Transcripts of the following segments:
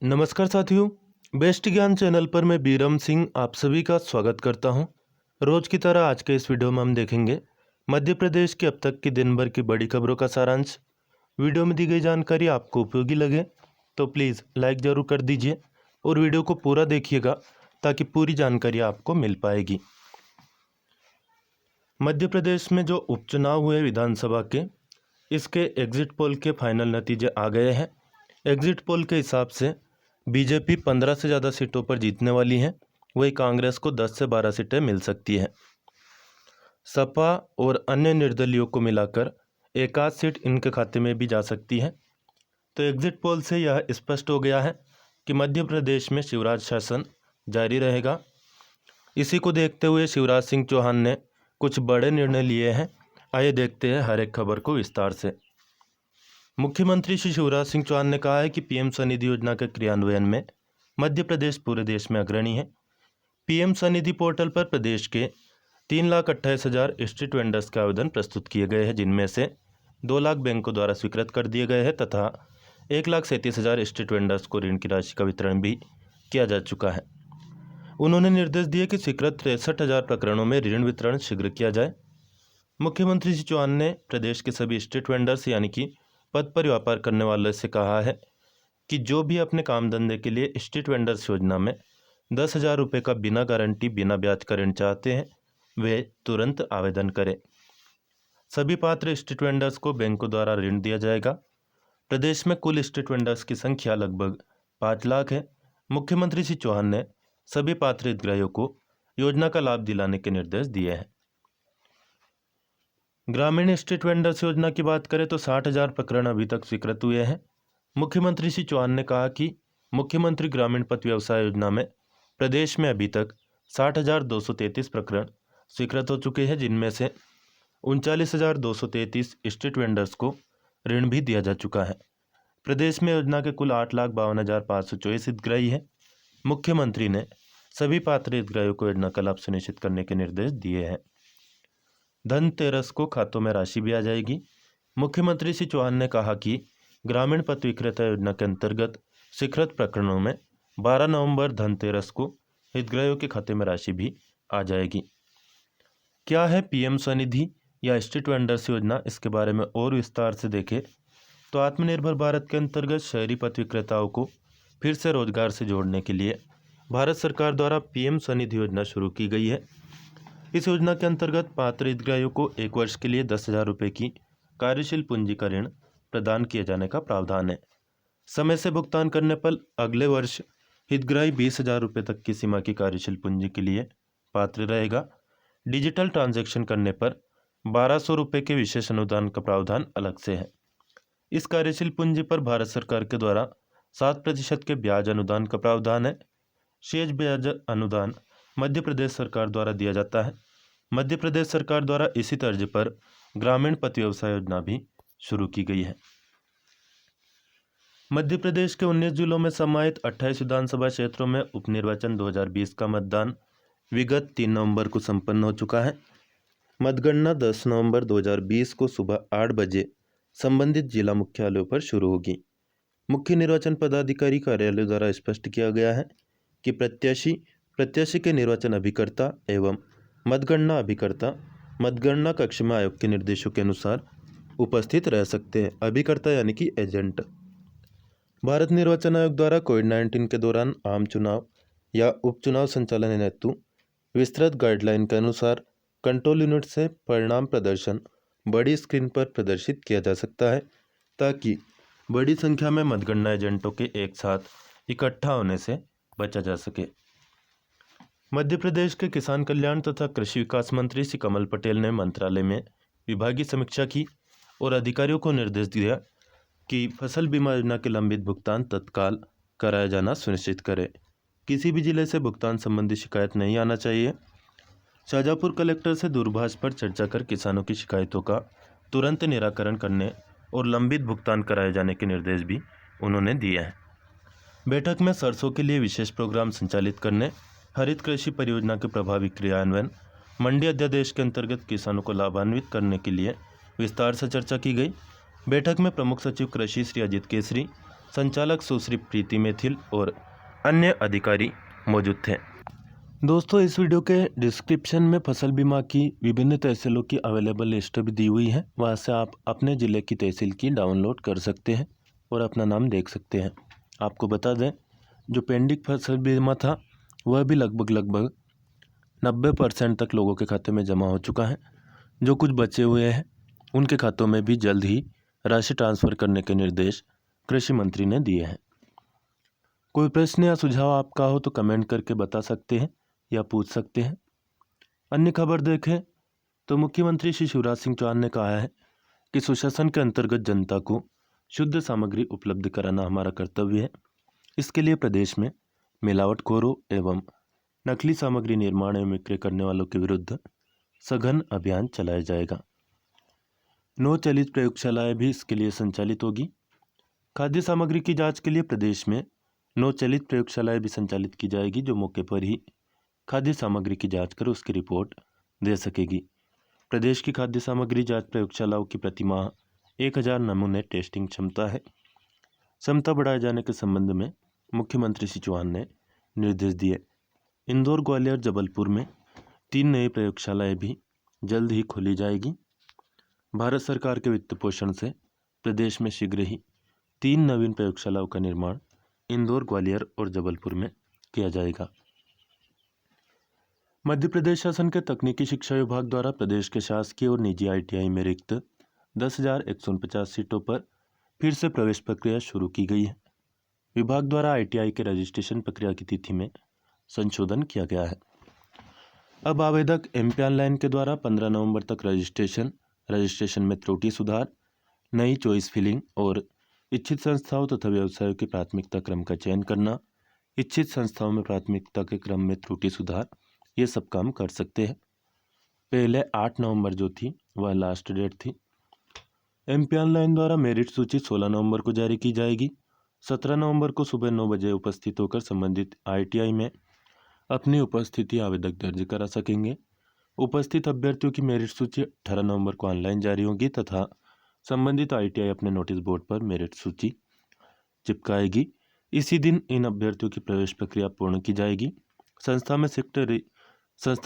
नमस्कार साथियों। बेस्ट ज्ञान चैनल पर मैं बीरम सिंह आप सभी का स्वागत करता हूं। रोज की तरह आज के इस वीडियो में हम देखेंगे मध्य प्रदेश की अब तक की दिन भर की बड़ी खबरों का सारांश। वीडियो में दी गई जानकारी आपको उपयोगी लगे तो प्लीज़ लाइक ज़रूर कर दीजिए और वीडियो को पूरा देखिएगा ताकि पूरी जानकारी आपको मिल पाएगी। मध्य प्रदेश में जो उपचुनाव हुए विधानसभा के, इसके एग्जिट पोल के फाइनल नतीजे आ गए हैं। एग्जिट पोल के हिसाब से बीजेपी 15 से ज़्यादा सीटों पर जीतने वाली है, वही कांग्रेस को 10 से 12 सीटें मिल सकती हैं। सपा और अन्य निर्दलीयों को मिलाकर एक आध सीट इनके खाते में भी जा सकती है। तो एग्जिट पोल से यह स्पष्ट हो गया है कि मध्य प्रदेश में शिवराज शासन जारी रहेगा। इसी को देखते हुए शिवराज सिंह चौहान ने कुछ बड़े निर्णय लिए हैं। आइए देखते हैं हर एक खबर को विस्तार से। मुख्यमंत्री श्री शिवराज सिंह चौहान ने कहा है कि पीएम स्वनिधि योजना के क्रियान्वयन में मध्य प्रदेश पूरे देश में अग्रणी है। पीएम स्वनिधि पोर्टल पर प्रदेश के 3,28,000 स्ट्रीट वेंडर्स के आवेदन प्रस्तुत किए गए हैं, जिनमें से 2 लाख बैंकों द्वारा स्वीकृत कर दिए गए हैं तथा 1,37,000 स्ट्रीट वेंडर्स को ऋण की राशि का वितरण भी किया जा चुका है। उन्होंने निर्देश दिए कि स्वीकृत 63,000 प्रकरणों में ऋण वितरण शीघ्र किया जाए। मुख्यमंत्री श्री चौहान ने प्रदेश के सभी स्ट्रीट वेंडर्स यानी कि पद पर व्यापार करने वालों से कहा है कि जो भी अपने काम धंधे के लिए स्ट्रीट वेंडर्स योजना में 10,000 रुपये का बिना गारंटी बिना ब्याज का ऋण चाहते हैं, वे तुरंत आवेदन करें। सभी पात्र स्ट्रीट वेंडर्स को बैंकों द्वारा ऋण दिया जाएगा। प्रदेश में कुल स्ट्रीट वेंडर्स की संख्या लगभग 5 लाख है। मुख्यमंत्री श्री चौहान ने सभी पात्र हितग्राहियों को योजना का लाभ दिलाने के निर्देश दिए हैं। ग्रामीण स्ट्रीट वेंडर्स योजना की बात करें तो 60,000 प्रकरण अभी तक स्वीकृत हुए हैं। मुख्यमंत्री श्री चौहान ने कहा कि मुख्यमंत्री ग्रामीण पथ व्यवसाय योजना में प्रदेश में अभी तक 60,233 प्रकरण स्वीकृत हो चुके हैं, जिनमें से 39,233 स्ट्रीट वेंडर्स को ऋण भी दिया जा चुका है। प्रदेश में योजना के कुल 8,52,524 हितग्राही हैं। मुख्यमंत्री ने सभी पात्र हितग्राहियों को योजना का लाभ सुनिश्चित करने के निर्देश दिए हैं। धनतेरस को खातों में राशि भी आ जाएगी। मुख्यमंत्री श्री चौहान ने कहा कि ग्रामीण पथ विक्रेता योजना के अंतर्गत स्वीकृत प्रकरणों में 12 नवंबर धनतेरस को हितग्राहियों के खाते में राशि भी आ जाएगी। क्या है पीएम स्वनिधि या स्ट्रीट वेंडर्स योजना, इसके बारे में और विस्तार से देखें तो आत्मनिर्भर भारत के अंतर्गत शहरी पथ विक्रेताओं को फिर से रोजगार से जोड़ने के लिए भारत सरकार द्वारा पीएम स्वनिधि योजना शुरू की गई है। इस योजना के अंतर्गत पात्र हितग्राहियों को 1 वर्ष के लिए 10,000 रुपये की कार्यशील पूंजी का ऋण प्रदान किए जाने का प्रावधान है। समय से भुगतान करने पर अगले वर्ष हितग्राही 20,000 रुपये तक की सीमा की कार्यशील पूंजी के लिए पात्र रहेगा। डिजिटल ट्रांजैक्शन करने पर 1,200 रुपये के विशेष अनुदान का प्रावधान अलग से है। इस कार्यशील पूंजी पर भारत सरकार के द्वारा 7% के ब्याज अनुदान का प्रावधान है। शेष ब्याज अनुदान मध्य प्रदेश सरकार द्वारा दिया जाता है। मध्य प्रदेश सरकार द्वारा इसी तर्ज पर ग्रामीण पथ व्यवसाय योजना भी शुरू की गई है। मध्य प्रदेश के 19 जिलों में समाहित 28 विधानसभा क्षेत्रों में उपनिर्वाचन 2020 का मतदान विगत 3 नवंबर को संपन्न हो चुका है। मतगणना 10 नवंबर 2020 को सुबह 8 बजे संबंधित जिला मुख्यालयों पर शुरू होगी। मुख्य निर्वाचन पदाधिकारी कार्यालय द्वारा स्पष्ट किया गया है कि प्रत्याशी के निर्वाचन अभिकर्ता एवं मतगणना अभिकर्ता मतगणना कक्ष में आयोग के निर्देशों के अनुसार उपस्थित रह सकते हैं। अभिकर्ता यानी कि एजेंट। भारत निर्वाचन आयोग द्वारा कोविड-19 के दौरान आम चुनाव या उपचुनाव संचालन हेतु विस्तृत गाइडलाइन के अनुसार कंट्रोल यूनिट से परिणाम प्रदर्शन बड़ी स्क्रीन पर प्रदर्शित किया जा सकता है, ताकि बड़ी संख्या में मतगणना एजेंटों के एक साथ इकट्ठा होने से बचा जा सके। मध्य प्रदेश के किसान कल्याण तथा कृषि विकास मंत्री श्री कमल पटेल ने मंत्रालय में विभागीय समीक्षा की और अधिकारियों को निर्देश दिया कि फसल बीमा योजना के लंबित भुगतान तत्काल कराया जाना सुनिश्चित करें। किसी भी जिले से भुगतान संबंधी शिकायत नहीं आना चाहिए। शाहजहाँपुर कलेक्टर से दूरभाष पर चर्चा कर किसानों की शिकायतों का तुरंत निराकरण करने और लंबित भुगतान कराए जाने के निर्देश भी उन्होंने दिए हैं। बैठक में सरसों के लिए विशेष प्रोग्राम संचालित करने, हरित कृषि परियोजना के प्रभावी क्रियान्वयन, मंडी अध्यादेश के अंतर्गत किसानों को लाभान्वित करने के लिए विस्तार से चर्चा की गई। बैठक में प्रमुख सचिव कृषि श्री अजित केसरी, संचालक सुश्री प्रीति मैथिल और अन्य अधिकारी मौजूद थे। दोस्तों, इस वीडियो के डिस्क्रिप्शन में फसल बीमा की विभिन्न तहसीलों की अवेलेबल लिस्ट भी दी हुई है। वहां से आप अपने ज़िले की तहसील की डाउनलोड कर सकते हैं और अपना नाम देख सकते हैं। आपको बता दें, जो पेंडिंग फसल बीमा था वह भी लगभग 90% तक लोगों के खाते में जमा हो चुका है। जो कुछ बचे हुए हैं उनके खातों में भी जल्द ही राशि ट्रांसफ़र करने के निर्देश कृषि मंत्री ने दिए हैं। कोई प्रश्न या सुझाव आपका हो तो कमेंट करके बता सकते हैं या पूछ सकते हैं। अन्य खबर देखें तो मुख्यमंत्री श्री शिवराज सिंह चौहान ने कहा है कि सुशासन के अंतर्गत जनता को शुद्ध सामग्री उपलब्ध कराना हमारा कर्तव्य है। इसके लिए प्रदेश में मिलावटखोरों एवं नकली सामग्री निर्माण एवं विक्रय करने वालों के विरुद्ध सघन अभियान चलाया जाएगा। 9 चलित प्रयोगशालाएं भी इसके लिए संचालित होगी। खाद्य सामग्री की जांच के लिए प्रदेश में 9 चलित प्रयोगशालाएं भी संचालित की जाएगी, जो मौके पर ही खाद्य सामग्री की जांच कर उसकी रिपोर्ट दे सकेगी। प्रदेश की खाद्य सामग्री जांच प्रयोगशालाओं की प्रतिमाह 1000 नमूने टेस्टिंग क्षमता है। क्षमता बढ़ाए जाने के संबंध में मुख्यमंत्री श्री चौहान ने निर्देश दिए। इंदौर, ग्वालियर, जबलपुर में 3 नई प्रयोगशालाएं भी जल्द ही खोली जाएगी। भारत सरकार के वित्त पोषण से प्रदेश में शीघ्र ही 3 नवीन प्रयोगशालाओं का निर्माण इंदौर, ग्वालियर और जबलपुर में किया जाएगा। मध्य प्रदेश शासन के तकनीकी शिक्षा विभाग द्वारा प्रदेश के शासकीय और निजी ITI में रिक्त 10,149 सीटों पर फिर से प्रवेश प्रक्रिया शुरू की गई है। विभाग द्वारा ITI के रजिस्ट्रेशन प्रक्रिया की तिथि में संशोधन किया गया है। अब आवेदक MP ऑनलाइन के द्वारा 15 नवंबर तक रजिस्ट्रेशन में त्रुटि सुधार, नई चॉइस फिलिंग और इच्छित संस्थाओं तथा व्यवसायों के प्राथमिकता क्रम का चयन करना, इच्छित संस्थाओं में प्राथमिकता के क्रम में त्रुटि सुधार, ये सब काम कर सकते हैं। पहले 8 नवंबर जो थी वह लास्ट डेट थी। MP ऑनलाइन द्वारा मेरिट सूची 16 नवंबर को जारी की जाएगी। 17 नवंबर को सुबह 9 बजे उपस्थित होकर संबंधित ITI में अपनी उपस्थिति आवेदक दर्ज करा सकेंगे। उपस्थित अभ्यर्थियों की मेरिट सूची 18 नवंबर को ऑनलाइन जारी होगी तथा संबंधित ITI अपने नोटिस बोर्ड पर मेरिट सूची चिपकाएगी। इसी दिन इन अभ्यर्थियों की प्रवेश प्रक्रिया पूर्ण की जाएगी। संस्था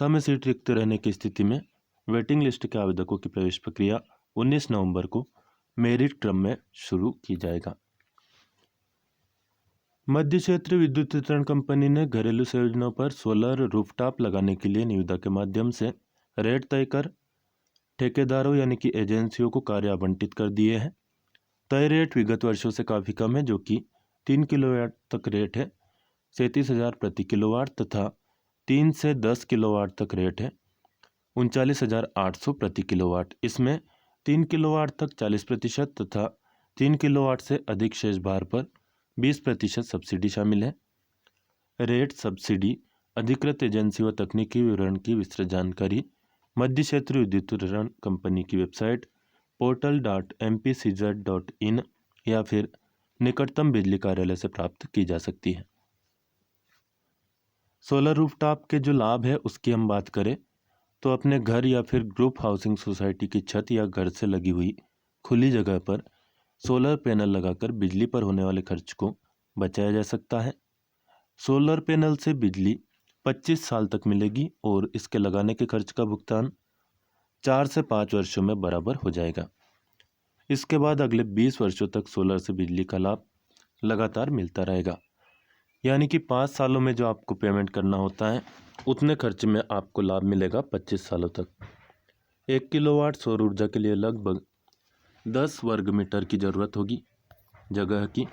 में सीट रिक्त रहने की स्थिति में वेटिंग लिस्ट के आवेदकों की प्रवेश प्रक्रिया 19 नवंबर को मेरिट क्रम में शुरू की जाएगा। मध्य क्षेत्र विद्युत वितरण कंपनी ने घरेलू संयोजनों पर सोलर रूफटॉप लगाने के लिए निविदा के माध्यम से रेट तय कर ठेकेदारों यानी कि एजेंसियों को कार्य आवंटित कर दिए हैं। तय रेट विगत वर्षों से काफ़ी कम है, जो कि 3 किलोवाट तक रेट है 37,000 प्रति किलोवाट तथा 3 से 10 किलोवाट तक रेट है 39,800 प्रति किलोवाट। इसमें 3 किलोवाट तक 40% तथा 3 किलोवाट से अधिक शेष भार पर 20% सब्सिडी शामिल है। रेट, सब्सिडी, अधिकृत एजेंसी व तकनीकी विवरण की विस्तृत जानकारी मध्य क्षेत्र विद्युत वितरण कंपनी की वेबसाइट portal.mpcz.in या फिर निकटतम बिजली कार्यालय से प्राप्त की जा सकती है। सोलर रूफटॉप के जो लाभ है उसकी हम बात करें तो अपने घर या फिर ग्रुप हाउसिंग सोसाइटी की छत या घर से लगी हुई खुली जगह पर सोलर पैनल लगाकर बिजली पर होने वाले खर्च को बचाया जा सकता है। सोलर पैनल से बिजली 25 साल तक मिलेगी और इसके लगाने के खर्च का भुगतान 4 से 5 वर्षों में बराबर हो जाएगा। इसके बाद अगले 20 वर्षों तक सोलर से बिजली का लाभ लगातार मिलता रहेगा। यानी कि 5 सालों में जो आपको पेमेंट करना होता है उतने खर्च में आपको लाभ मिलेगा 25 सालों तक। 1 किलोवाट सौर ऊर्जा के लिए लगभग 10 वर्ग मीटर की ज़रूरत होगी जगह की।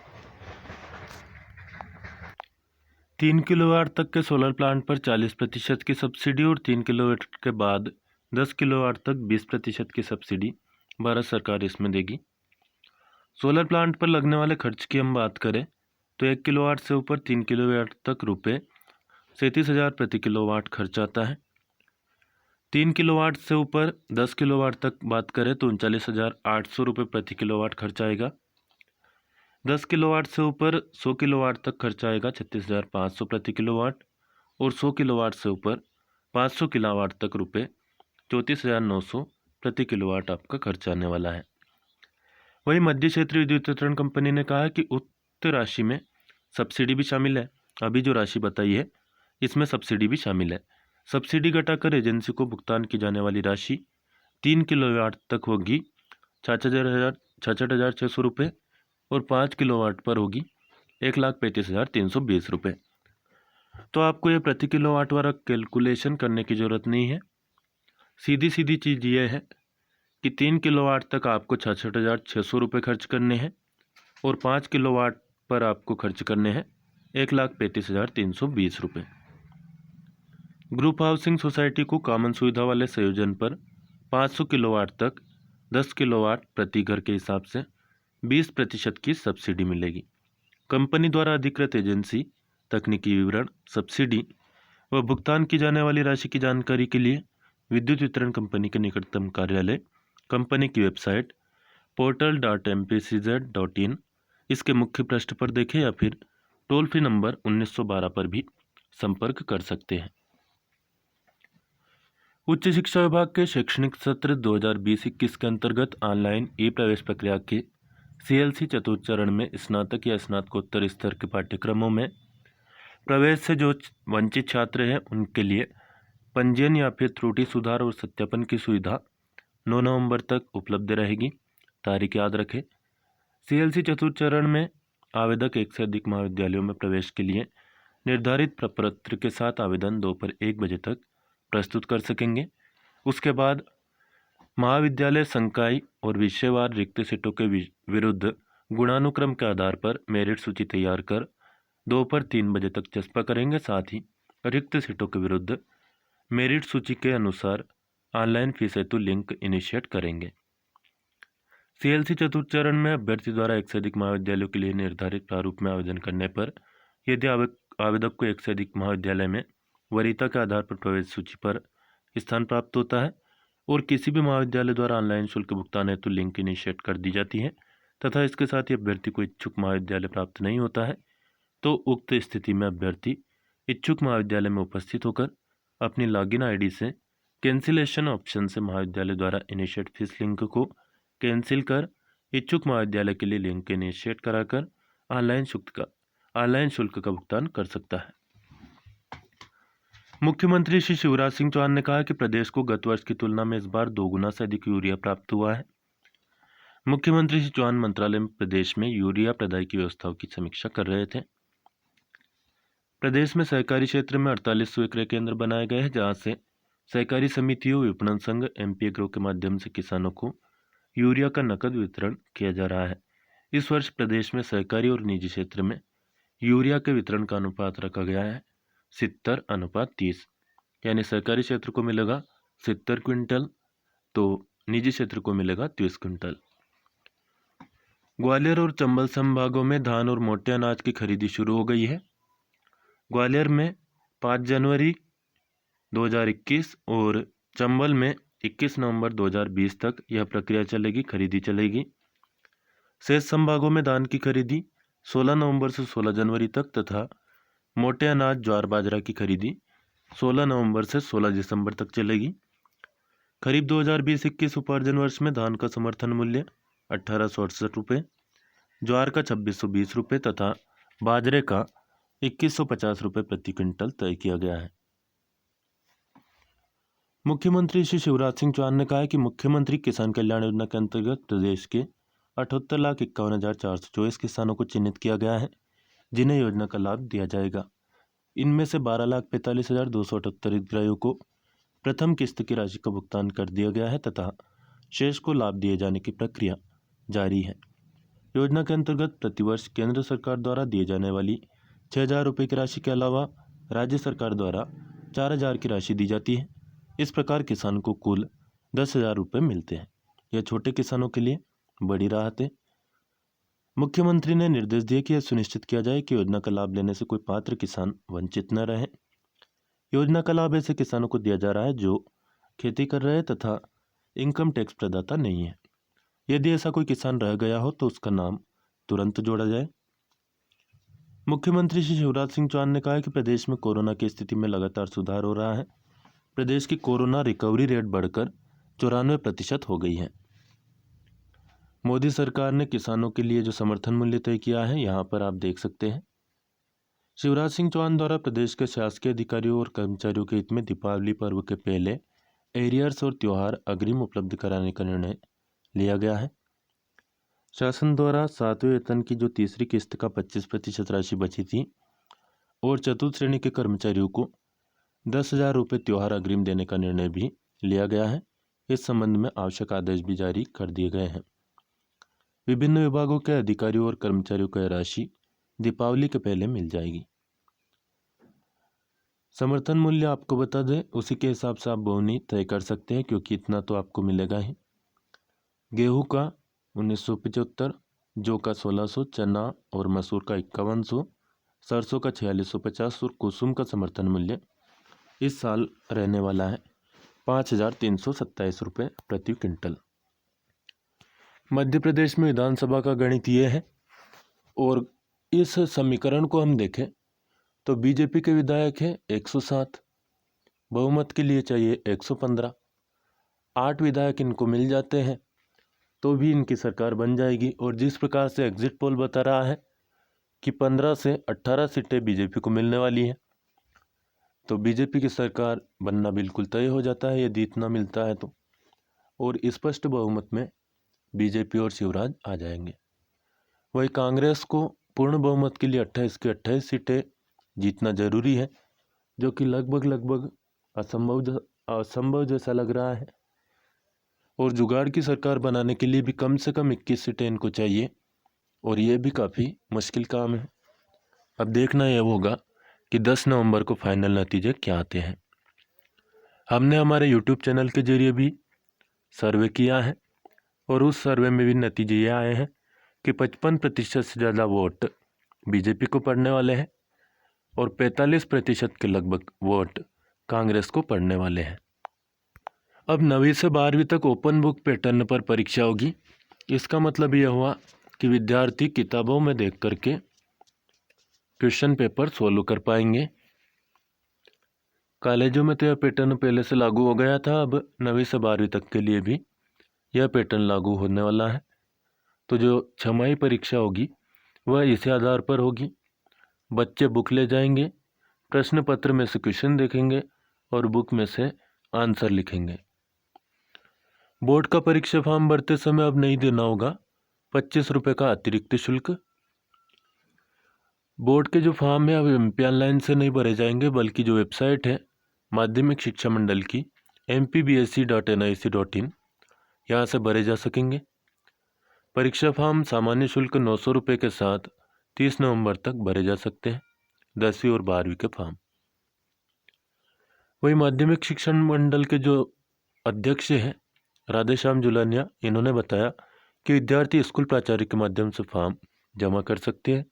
3 किलोवाट तक के सोलर प्लांट पर 40% की सब्सिडी और 3 किलोवाट के बाद 10 किलोवाट तक 20% की सब्सिडी भारत सरकार इसमें देगी। सोलर प्लांट पर लगने वाले खर्च की हम बात करें तो 1 किलोवाट से ऊपर 3 किलोवाट तक रुपये 37,000 प्रति किलोवाट खर्च आता है। 3 किलोवाट से ऊपर 10 किलोवाट तक बात करें तो 39,800 रुपये प्रति किलोवाट खर्च आएगा। 10 किलोवाट से ऊपर 100 किलोवाट तक खर्च आएगा 36,500 प्रति किलोवाट और 100 किलोवाट से ऊपर 500 किलोवाट तक रुपये 34,900 प्रति किलोवाट आपका खर्च आने वाला है। वहीं मध्य क्षेत्र विद्युत वितरण कंपनी ने कहा है कि उक्त राशि में सब्सिडी भी शामिल है। अभी जो राशि बताई है इसमें सब्सिडी भी शामिल है। सब्सिडी घटाकर एजेंसी को भुगतान की जाने वाली राशि 3 किलोवाट तक होगी 66,600 रुपये और 5 किलोवाट पर होगी 1,35,320 रुपये। तो आपको ये प्रति किलोवाट वाला कैलकुलेशन करने की ज़रूरत नहीं है। सीधी सीधी चीज़ ये है कि 3 किलोवाट तक आपको 66,600 रुपये खर्च करने हैं और 5 किलोवाट पर आपको खर्च करने हैं 1,35,320 रुपये। ग्रुप हाउसिंग सोसाइटी को कॉमन सुविधा वाले संयोजन पर 500 किलोवाट तक 10 किलोवाट प्रति घर के हिसाब से 20% की सब्सिडी मिलेगी। कंपनी द्वारा अधिकृत एजेंसी तकनीकी विवरण, सब्सिडी व भुगतान की जाने वाली राशि की जानकारी के लिए विद्युत वितरण कंपनी के निकटतम कार्यालय, कंपनी की वेबसाइट portal.mpcz.in इसके मुख्य पृष्ठ पर देखें या फिर टोल फ्री नंबर 1912 पर भी संपर्क कर सकते हैं। उच्च शिक्षा विभाग के शैक्षणिक सत्र 2020-21 के अंतर्गत ऑनलाइन ई प्रवेश प्रक्रिया के CLC चतुर्थ चरण में स्नातक या स्नातकोत्तर स्तर के पाठ्यक्रमों में प्रवेश से जो वंचित छात्र हैं उनके लिए पंजीयन या फिर त्रुटि सुधार और सत्यापन की सुविधा 9 नवंबर तक उपलब्ध रहेगी। तारीख याद रखें। CLC चतुर्थ चरण में आवेदक एक से अधिक महाविद्यालयों में प्रवेश के लिए निर्धारित प्रपत्र के साथ आवेदन दोपहर 1 बजे तक प्रस्तुत कर सकेंगे। उसके बाद महाविद्यालय संकाय और विषयवार रिक्त सीटों के विरुद्ध गुणानुक्रम के आधार पर मेरिट सूची तैयार कर दोपहर 3 बजे तक चस्पा करेंगे। साथ ही रिक्त सीटों के विरुद्ध मेरिट सूची के अनुसार ऑनलाइन फीस हेतु लिंक इनिशिएट करेंगे। CLC चतुर्थ चरण में अभ्यर्थी द्वारा एक से अधिक महाविद्यालयों के लिए निर्धारित प्रारूप में आवेदन करने पर यदि आवेदक को एक से अधिक महाविद्यालय में वरीयता के आधार पर प्रवेश सूची पर स्थान प्राप्त होता है और किसी भी महाविद्यालय द्वारा ऑनलाइन शुल्क भुगतान हेतु लिंक इनिशिएट कर दी जाती है तथा इसके साथ ही अभ्यर्थी को इच्छुक महाविद्यालय प्राप्त नहीं होता है तो उक्त स्थिति में अभ्यर्थी इच्छुक महाविद्यालय में उपस्थित होकर अपनी लॉगिन ID से कैंसिलेशन ऑप्शन से महाविद्यालय द्वारा इनिशिएट फीस लिंक को कैंसिल कर इच्छुक महाविद्यालय के लिए लिंक इनिशिएट कराकर ऑनलाइन शुल्क का भुगतान कर सकता है। मुख्यमंत्री श्री शिवराज सिंह चौहान ने कहा कि प्रदेश को गत वर्ष की तुलना में इस बार 2 गुना से अधिक यूरिया प्राप्त हुआ है। मुख्यमंत्री श्री चौहान मंत्रालय में प्रदेश में यूरिया प्रदाय की व्यवस्थाओं की समीक्षा कर रहे थे। प्रदेश में सहकारी क्षेत्र में 4800 विक्रय केंद्र बनाए गए हैं जहां से सहकारी समितियों, विपणन संघ, MP एग्रो के माध्यम से किसानों को यूरिया का नकद वितरण किया जा रहा है। इस वर्ष प्रदेश में सहकारी और निजी क्षेत्र में यूरिया के वितरण का अनुपात रखा गया है 70:30, यानी सहकारी क्षेत्र को मिलेगा 70 क्विंटल तो निजी क्षेत्र को मिलेगा 30 क्विंटल। ग्वालियर और चंबल संभागों में धान और मोटे अनाज की खरीदी शुरू हो गई है। ग्वालियर में 5 जनवरी 2021 और चंबल में 21 नवंबर 2020 तक यह प्रक्रिया चलेगी, खरीदी चलेगी। शेष संभागों में धान की खरीदी 16 नवंबर से 16 जनवरी तक तथा मोटे अनाज ज्वार बाजरा की खरीदी 16 नवंबर से 16 दिसंबर तक चलेगी। खरीफ 2020-21 उपार्जन वर्ष में धान का समर्थन मूल्य 1868 रुपये, ज्वार का 2620 रुपये तथा बाजरे का 2150 रुपये प्रति क्विंटल तय किया गया है। मुख्यमंत्री श्री शिवराज सिंह चौहान ने कहा है कि मुख्यमंत्री किसान कल्याण योजना के अंतर्गत प्रदेश के 78,51,424 किसानों को चिन्हित किया गया है जिन्हें योजना का लाभ दिया जाएगा। इनमें से 12,45,278 हितग्राहियों को प्रथम किस्त की राशि का भुगतान कर दिया गया है तथा शेष को लाभ दिए जाने की प्रक्रिया जारी है। योजना के अंतर्गत प्रतिवर्ष केंद्र सरकार द्वारा दिए जाने वाली 6,000 रुपये की राशि के अलावा राज्य सरकार द्वारा 4,000 की राशि दी जाती है। इस प्रकार किसान को कुल 10,000 रुपये मिलते हैं। यह छोटे किसानों के लिए बड़ी राहत है। मुख्यमंत्री ने निर्देश दिए कि यह सुनिश्चित किया जाए कि योजना का लाभ लेने से कोई पात्र किसान वंचित न रहे। योजना का लाभ ऐसे किसानों को दिया जा रहा है जो खेती कर रहे हैं तथा इनकम टैक्स प्रदाता नहीं है। यदि ऐसा कोई किसान रह गया हो तो उसका नाम तुरंत जोड़ा जाए। मुख्यमंत्री श्री शिवराज सिंह चौहान ने कहा है कि प्रदेश में कोरोना की स्थिति में लगातार सुधार हो रहा है। प्रदेश की कोरोना रिकवरी रेट बढ़कर 94% हो गई है। मोदी सरकार ने किसानों के लिए जो समर्थन मूल्य तय किया है यहाँ पर आप देख सकते हैं। शिवराज सिंह चौहान द्वारा प्रदेश के शासकीय अधिकारियों और कर्मचारियों के हित में दीपावली पर्व के पहले एरियर्स और त्यौहार अग्रिम उपलब्ध कराने का निर्णय लिया गया है। शासन द्वारा 7वें वेतन की जो तीसरी किस्त का 25% राशि बची थी और चतुर्थ श्रेणी के कर्मचारियों को 10,000 रुपये त्यौहार अग्रिम देने का निर्णय भी लिया गया है। इस संबंध में आवश्यक आदेश भी जारी कर दिए गए हैं। विभिन्न विभागों के अधिकारियों और कर्मचारियों को यह राशि दीपावली के पहले मिल जाएगी। समर्थन मूल्य आपको बता दें, उसी के हिसाब से आप बोनी तय कर सकते हैं क्योंकि इतना तो आपको मिलेगा ही। गेहूं का 1975, जौ का 1600, चना और मसूर का 5100, सरसों का 4650 और कुसुम का समर्थन मूल्य इस साल रहने वाला है 5327 रुपये प्रति क्विंटल। मध्य प्रदेश में विधानसभा का गणित ये है और इस समीकरण को हम देखें तो बीजेपी के विधायक हैं 107, बहुमत के लिए चाहिए 115, 8 विधायक इनको मिल जाते हैं तो भी इनकी सरकार बन जाएगी। और जिस प्रकार से एग्जिट पोल बता रहा है कि 15 से 18 सीटें बीजेपी को मिलने वाली हैं, तो बीजेपी की सरकार बनना बिल्कुल तय हो जाता है यदि इतना मिलता है तो। और स्पष्ट बहुमत में बीजेपी और शिवराज आ जाएंगे। वही कांग्रेस को पूर्ण बहुमत के लिए 28 की 28 सीटें जीतना जरूरी है, जो कि लगभग असंभव जैसा लग रहा है। और जुगाड़ की सरकार बनाने के लिए भी कम से कम 21 सीटें इनको चाहिए और ये भी काफ़ी मुश्किल काम है। अब देखना यह होगा कि 10 नवंबर को फाइनल नतीजे क्या आते हैं। हमने हमारे यूट्यूब चैनल के जरिए भी सर्वे किया है और उस सर्वे में भी नतीजे ये आए हैं कि 55% से ज़्यादा वोट बीजेपी को पड़ने वाले हैं और 45% के लगभग वोट कांग्रेस को पड़ने वाले हैं। अब 9वीं से 12वीं तक ओपन बुक पैटर्न पर परीक्षा होगी। इसका मतलब यह हुआ कि विद्यार्थी किताबों में देख करके क्वेश्चन पेपर सोल्व कर पाएंगे। कॉलेजों में तो यह पैटर्न पहले से लागू हो गया था, अब 9वीं से 12वीं तक के लिए भी यह पैटर्न लागू होने वाला है। तो जो छमाही परीक्षा होगी वह इसी आधार पर होगी। बच्चे बुक ले जाएंगे, प्रश्न पत्र में से क्वेश्चन देखेंगे और बुक में से आंसर लिखेंगे। बोर्ड का परीक्षा फॉर्म भरते समय अब नहीं देना होगा 25 रुपये का अतिरिक्त शुल्क। बोर्ड के जो फॉर्म है अब MP ऑनलाइन से नहीं भरे जाएंगे, बल्कि जो वेबसाइट है माध्यमिक शिक्षा मंडल की mpbsc.nic.in, यहाँ से भरे जा सकेंगे। परीक्षा फॉर्म सामान्य शुल्क 900 रुपये के साथ 30 नवंबर तक भरे जा सकते हैं, 10वीं और 12वीं के फॉर्म। वही माध्यमिक शिक्षण मंडल के जो अध्यक्ष हैं राधेश्याम जुलानिया, इन्होंने बताया कि विद्यार्थी स्कूल प्राचार्य के माध्यम से फॉर्म जमा कर सकते हैं।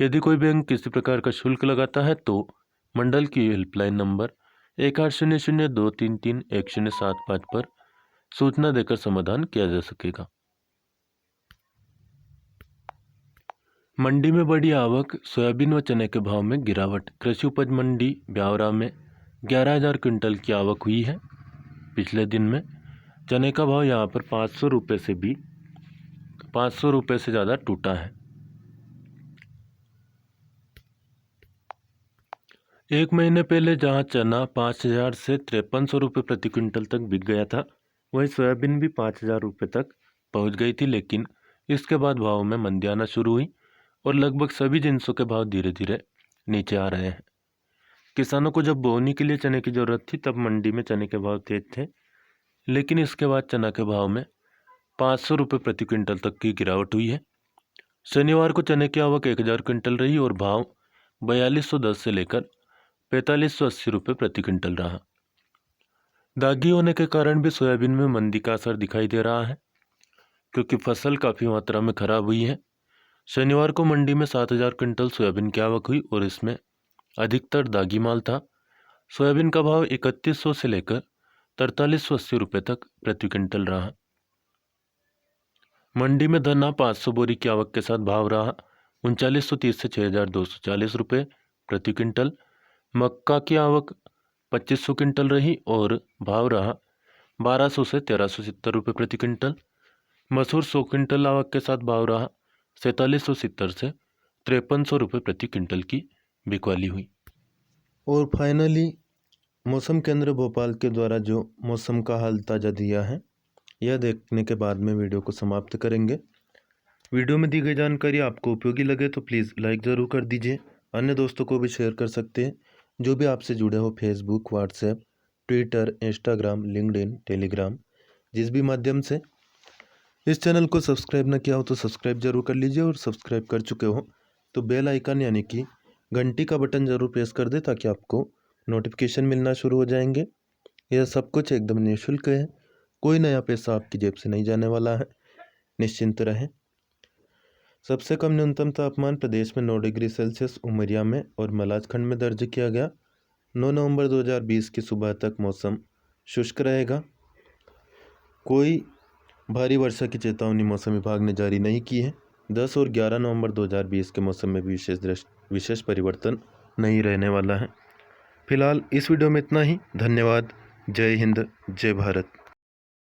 यदि कोई बैंक किसी प्रकार का शुल्क लगाता है तो मंडल की हेल्पलाइन नंबर 1800-233-1075 पर सूचना देकर समाधान किया जा सकेगा। मंडी में बड़ी आवक, सोयाबीन व चने के भाव में गिरावट। कृषि उपज मंडी ब्यावरा में 11,000 क्विंटल की आवक हुई है पिछले दिन में। चने का भाव यहाँ पर 500 रुपये से ज़्यादा टूटा है। एक महीने पहले जहाँ चना 5,000 से 5300 रुपये प्रति क्विंटल तक बिक गया था, वहीं सोयाबीन भी 5,000 रुपये तक पहुँच गई थी, लेकिन इसके बाद भाव में मंदी आना शुरू हुई और लगभग सभी जिन्सों के भाव धीरे धीरे नीचे आ रहे हैं। किसानों को जब बोनी के लिए चने की ज़रूरत थी तब मंडी में चने के भाव तेज थे, लेकिन इसके बाद चना के भाव में 500 रुपये प्रति क्विंटल तक की गिरावट हुई है। शनिवार को चने की आवक 1,000 क्विंटल रही और भाव 4210 से लेकर 4580 रुपये प्रति क्विंटल रहा। दागी होने के कारण भी सोयाबीन में मंदी का असर दिखाई दे रहा है, क्योंकि फसल काफ़ी मात्रा में खराब हुई है। शनिवार को मंडी में 7,000 क्विंटल सोयाबीन की आवक हुई और इसमें अधिकतर दागी माल था। सोयाबीन का भाव 3100 से लेकर 4380 रुपये तक प्रति क्विंटल रहा। मंडी में धना 500 बोरी की आवक के साथ भाव रहा 3930 से 6,240 रुपये प्रति क्विंटल। मक्का की आवक 2500 क्विंटल रही और भाव रहा 1200 से 1370 रुपये प्रति क्विंटल। मसूर 100 क्विंटल आवक के साथ भाव रहा 4770 से 5300 रुपये प्रति क्विंटल की बिकवाली हुई। और फाइनली मौसम केंद्र भोपाल के द्वारा जो मौसम का हाल ताज़ा दिया है, यह देखने के बाद में वीडियो को समाप्त करेंगे। वीडियो में दी गई जानकारी आपको उपयोगी लगे तो प्लीज़ लाइक ज़रूर कर दीजिए, अन्य दोस्तों को भी शेयर कर सकते हैं जो भी आपसे जुड़े हो, Facebook, WhatsApp, Twitter, Instagram, LinkedIn, Telegram, जिस भी माध्यम से। इस चैनल को सब्सक्राइब न किया हो तो सब्सक्राइब जरूर कर लीजिए, और सब्सक्राइब कर चुके हो तो बेल आइकन यानी कि घंटी का बटन ज़रूर प्रेस कर दे ताकि आपको नोटिफिकेशन मिलना शुरू हो जाएंगे। यह सब कुछ एकदम निःशुल्क है, कोई नया पैसा आपकी जेब से नहीं जाने वाला है, निश्चिंत रहें। सबसे कम न्यूनतम तापमान प्रदेश में 9 डिग्री सेल्सियस उमरिया में और मलाजखंड में दर्ज किया गया। 9 नवंबर 2020 की सुबह तक मौसम शुष्क रहेगा। कोई भारी वर्षा की चेतावनी मौसम विभाग ने जारी नहीं की है। 10 और 11 नवंबर 2020 के मौसम में भी विशेष परिवर्तन नहीं रहने वाला है। फिलहाल इस वीडियो में इतना ही। धन्यवाद। जय हिंद, जय भारत।